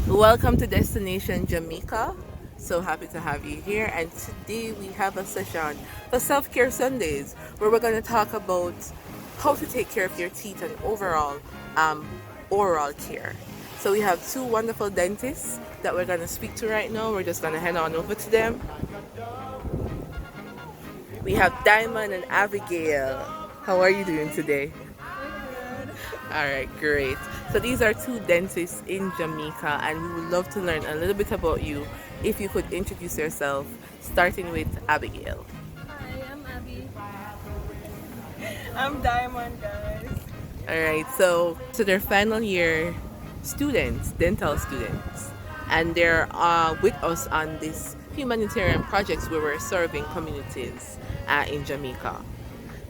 Welcome to Destination Jamaica. So happy to have you here. And today we have a session for Self Care Sundays where we're going to talk about how to take care of your teeth and overall um, oral care. So we have two wonderful dentists that we're going to speak to right now. We're just going to head on over to them. We have Diamond and Abigail. How are you doing today? All right, great. So these are two dentists in Jamaica, and we would love to learn a little bit about you. If you could introduce yourself, starting with Abigail. Hi, I'm Abby. I'm Diamond, guys. All right, so they're final year students, dental students, and they're with us on this humanitarian projects where we're serving communities in Jamaica.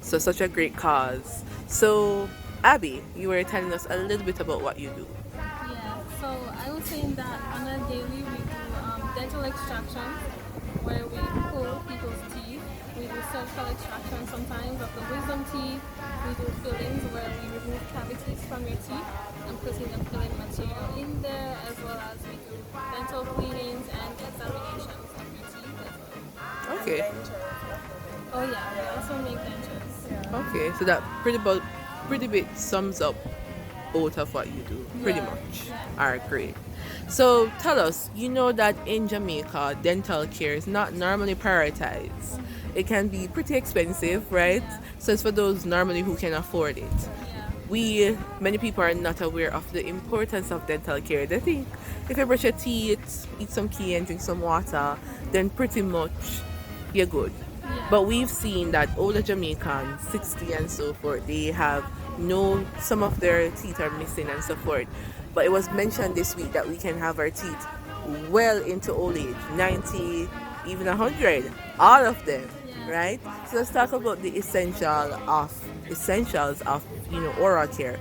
So such a great cause. So Abby, you were telling us a little bit about what you do. Yeah, so I was saying that on a daily we do dental extraction where we pull people's teeth. We do surgical extraction sometimes of the wisdom teeth. We do fillings where we remove cavities from your teeth and putting the filling material in there, as well as we do dental cleanings and examinations of your teeth as well. Okay. Oh yeah, we also make dentures. Okay, so that pretty bit sums up both of what you do, pretty Yeah, much. yeah. All right, great. So tell us, you know that in Jamaica, dental care is not normally prioritized. It can be pretty expensive, right? Yeah. So it's for those normally who can afford it. Yeah. Many people are not aware of the importance of dental care. They think if you brush your teeth, eat some key and drink some water, then pretty much you're good. Yeah. But we've seen that older Jamaicans, 60 and so forth, they have some of their teeth are missing and so forth. But it was mentioned this week that we can have our teeth well into old age, 90, even 100, all of them, Yeah. right? So let's talk about the essentials of oral care.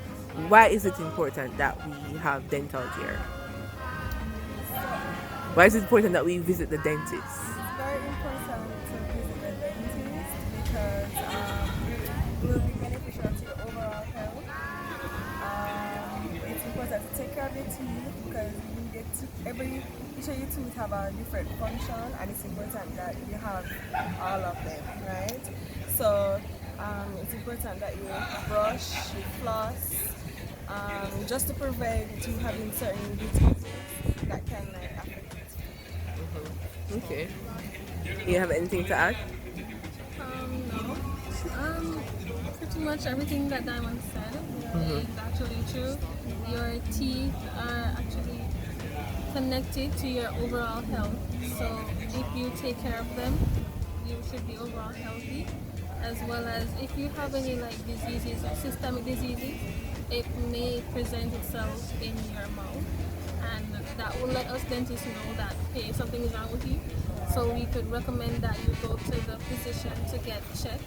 Why is it important that we have dental care? Why is it important that we visit the dentist? It's very important to visit the dentist because it will be beneficial to your overall health. It's important to take care of your teeth because each of your teeth have a different function, and it's important that you have all of them, right? So it's important that you brush, you floss, just to prevent you having certain diseases that can affect it. Okay. You have anything to add? No. Pretty much everything that Diamond said is actually true. Your teeth are actually connected to your overall health. So if you take care of them, you should be overall healthy. As well as if you have any like diseases or systemic diseases, it may present itself in your mouth. And that will let us dentists know that hey, something is wrong with you. So we could recommend that you go to the physician to get checked,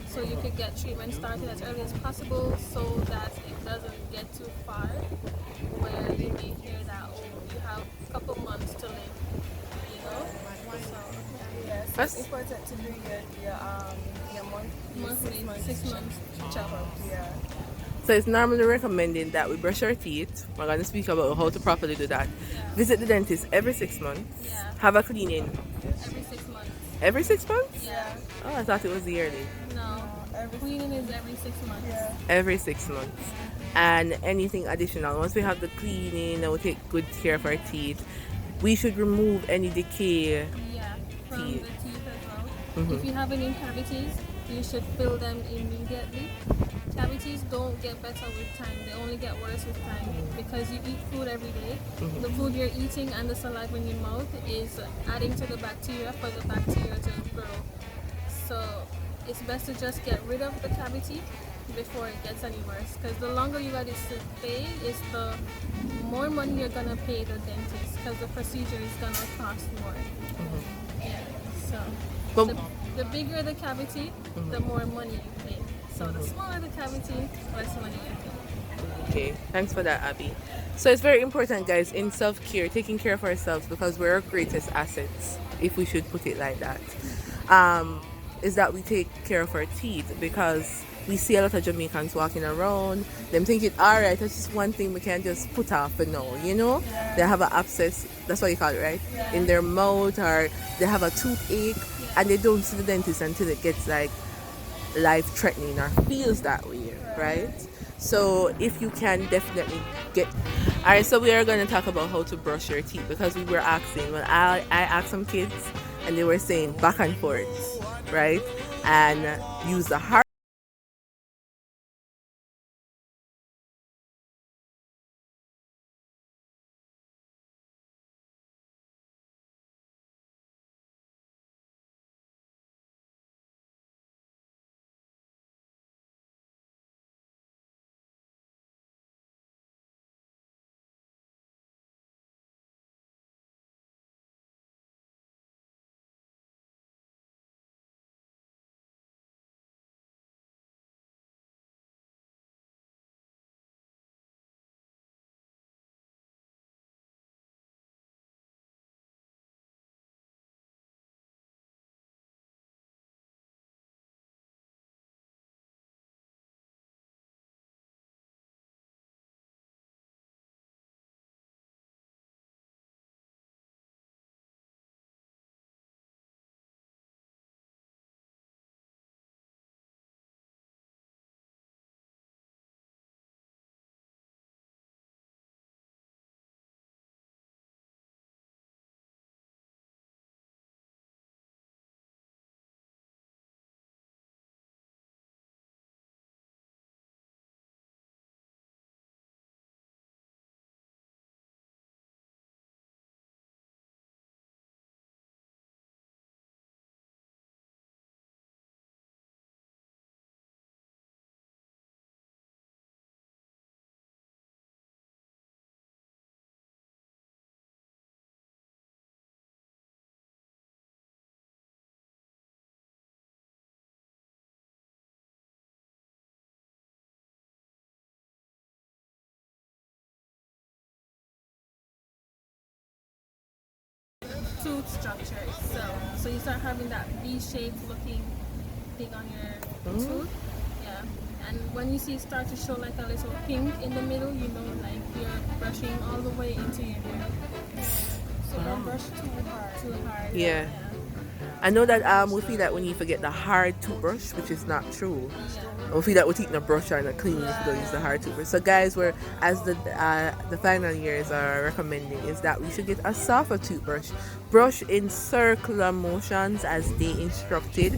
so you could get treatment started as early as possible, so that it doesn't get too far where you may hear that you have a couple months to live. You know, so Yes, That's- it's important to do your monthly, 6 months checkup. Yeah. So it's normally recommended that we brush our teeth. We're going to speak about how to properly do that. Yeah. Visit the dentist every 6 months. Yeah. Have a cleaning Every 6 months. every 6 months. Yeah. Oh, I thought it was yearly. No. Cleaning is every 6 months. Yeah. Every 6 months. And anything additional. Once we have the cleaning and we take good care of our teeth, we should remove any decay. Yeah, from Teeth. the teeth as well. If you have any cavities, you should fill them immediately. Cavities don't get better with time, they only get worse with time because you eat food every day. The food you're eating and the saliva in your mouth is adding to the bacteria for the bacteria to grow. So it's best to just get rid of the cavity before it gets any worse, because the longer you let it stay is the more money you're gonna pay the dentist, because the procedure is gonna cost more. Yeah. So But the bigger the cavity, the more money you pay. So the smaller the cavity, less money you pay. okay, thanks for that, Abby. So it's very important, guys, in self-care, taking care of ourselves because we're our greatest assets, if we should put it like that. Is that we take care of our teeth because we see a lot of Jamaicans walking around. Them think it alright, that's just one thing we can just put off for now, you know? They have an abscess, that's what you call it, right? In their mouth, or they have a toothache and they don't see the dentist until it gets like life threatening or feels that way, right? So if you can definitely get. Alright, so we are going to talk about how to brush your teeth because we were asking. Well, I asked some kids and they were saying back and forth, right? And use the hard tooth structure itself. So you start having that V-shaped looking thing on your tooth. Yeah. And when you see it start to show like a little pink in the middle, you know like you're brushing all the way into your ear. So don't brush too hard. Too hard. Yeah. I know that we feel that when you forget the hard toothbrush, which is not true. We feel that we're taking a brush and a clean if we don't use the hard toothbrush. So guys, we're as the final years are recommending is that we should get a softer toothbrush. Brush in circular motions as they instructed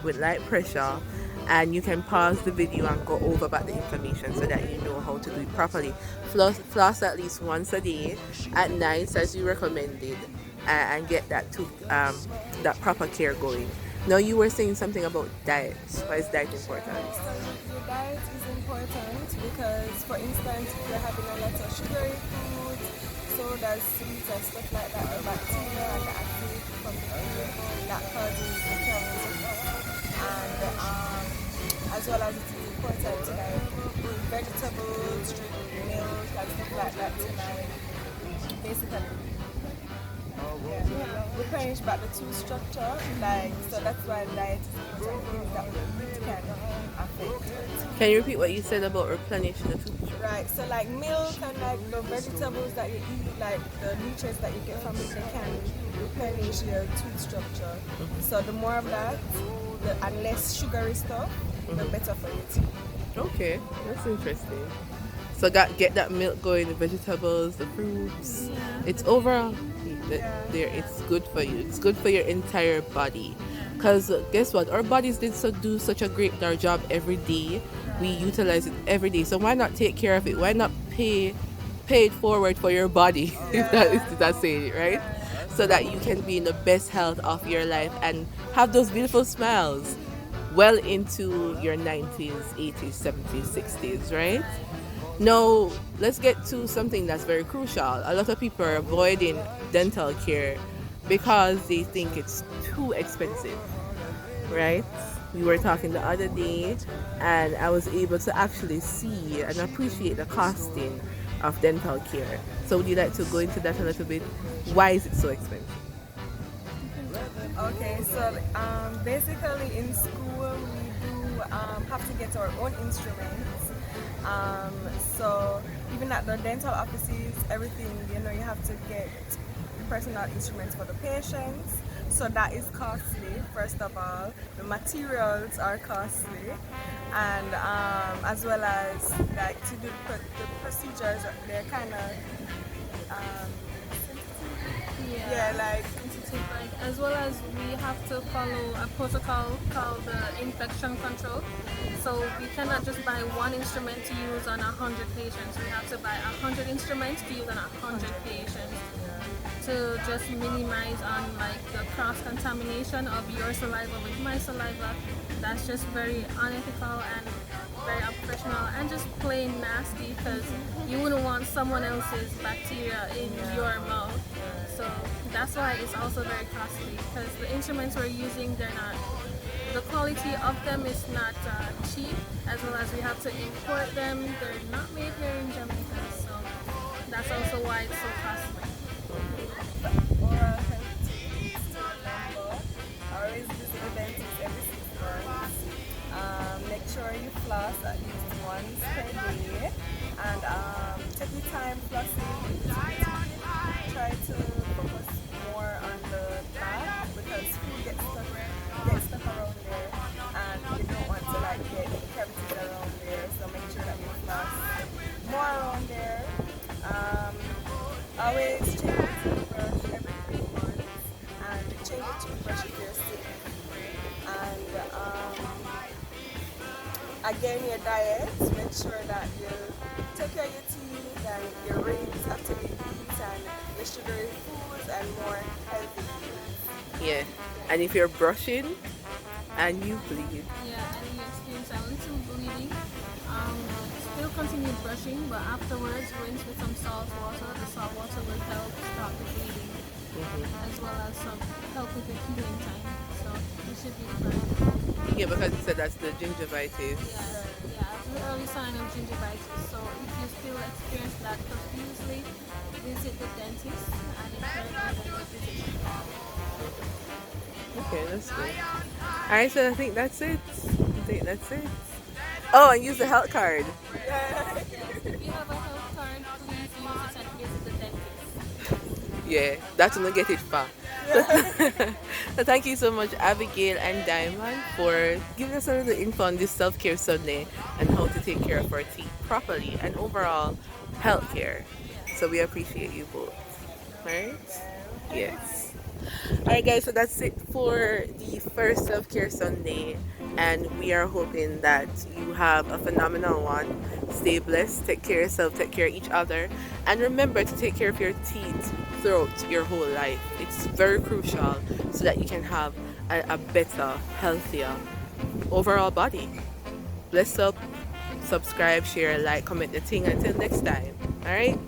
with light pressure, and you can pause the video and go over about the information so that you know how to do it properly. Floss at least once a day at night as you recommended, and get that that proper care going. Now you were saying something about diet. Why is diet important? So your diet is important because, for instance, if you're having a lot of sugary foods, sodas, sweets, and stuff like that, the bacteria and the acid from the food that causes the cavities. And as well as it is important to like eat vegetables, drink milk, and stuff like that to like basically replenish back the tooth structure. Like so that's why diet is important because that can affect it. Can you repeat what you said about replenishing the tooth? Right, so like milk and like the vegetables that you eat, like the nutrients that you get from it, they can replenish your tooth structure. So the more of that, and less sugary stuff, the better for your teeth. Okay, that's interesting. So get that milk going, the vegetables, the fruits. It's overall there. It's good for you. It's good for your entire body. Because guess what? Our bodies do such a great job every day. We utilize it every day. So why not take care of it? Why not pay it forward for your body? If that's saying it right, so that you can be in the best health of your life and have those beautiful smiles well into your 90s, 80s, 70s, 60s, right? Now, let's get to something that's very crucial. A lot of people are avoiding dental care because they think it's too expensive, right? We were talking the other day and I was able to actually see and appreciate the costing of dental care. So would you like to go into that a little bit? Why is it so expensive? Okay, so basically in school we do have to get our own instruments. Um, so even at the dental offices, everything, you have to get personal instruments for the patients. So that is costly, first of all. The materials are costly. And as well as like to do the procedures, they're kind of um, yeah, Yeah. like Sensitive, like, as well as we have to follow a protocol called the infection control. So we cannot just buy one instrument to use on 100 patients. We have to buy 100 instruments to use on 100 patients to just minimize on like the cross contamination of your saliva with my saliva. That's just very unethical and very unprofessional and just plain nasty because you wouldn't want someone else's bacteria in your mouth. So that's why it's also very costly because the instruments we're using, they're not, the quality of them is not cheap, as well as we have to import them. They're not made here in Jamaica, so that's also why it's so costly. oral health tips to remember. Always visit the dentist every 6 months. Make sure you floss at least once per day, and take your time flossing. Try to focus more on the back because food gets stuck around there, and you don't want to like get cavities around there. So make sure that you floss more around there. Um, Always change your toothbrush every 3 months, and change your toothbrush if you're sick. And again, your diet, make sure that you take care of your teeth and your rings after you eat, and your sugary foods and more healthy foods. Yeah. And if you're brushing and you bleed, Yeah, and you experience a little bleeding, um, still continue brushing, but afterwards rinse with some salt water. The salt water will help stop the bleeding, as well as some help with the healing time. So it should be fine. yeah, because you said that's the gingivitis. Yeah, yeah, it's an early sign of gingivitis. So if you still experience that profusely, visit the dentist and it's very important to visit your Okay, that's good. Alright, so I think that's it. Oh, and use the health card. If you have a health card, please use it and visit the dentist. Yeah, that's gonna get it far. So thank you so much, Abigail and Diamond, for giving us a little info on this self-care Sunday and how to take care of our teeth properly and overall health care. So we appreciate you both. Right? Yes. Alright guys, so that's it for the first self-care Sunday, and we are hoping that you have a phenomenal one. Stay blessed, take care of yourself, take care of each other, and remember to take care of your teeth throughout your whole life. It's very crucial so that you can have a better, healthier overall body. Bless up, subscribe, share, like, comment the thing. Until next time. Alright?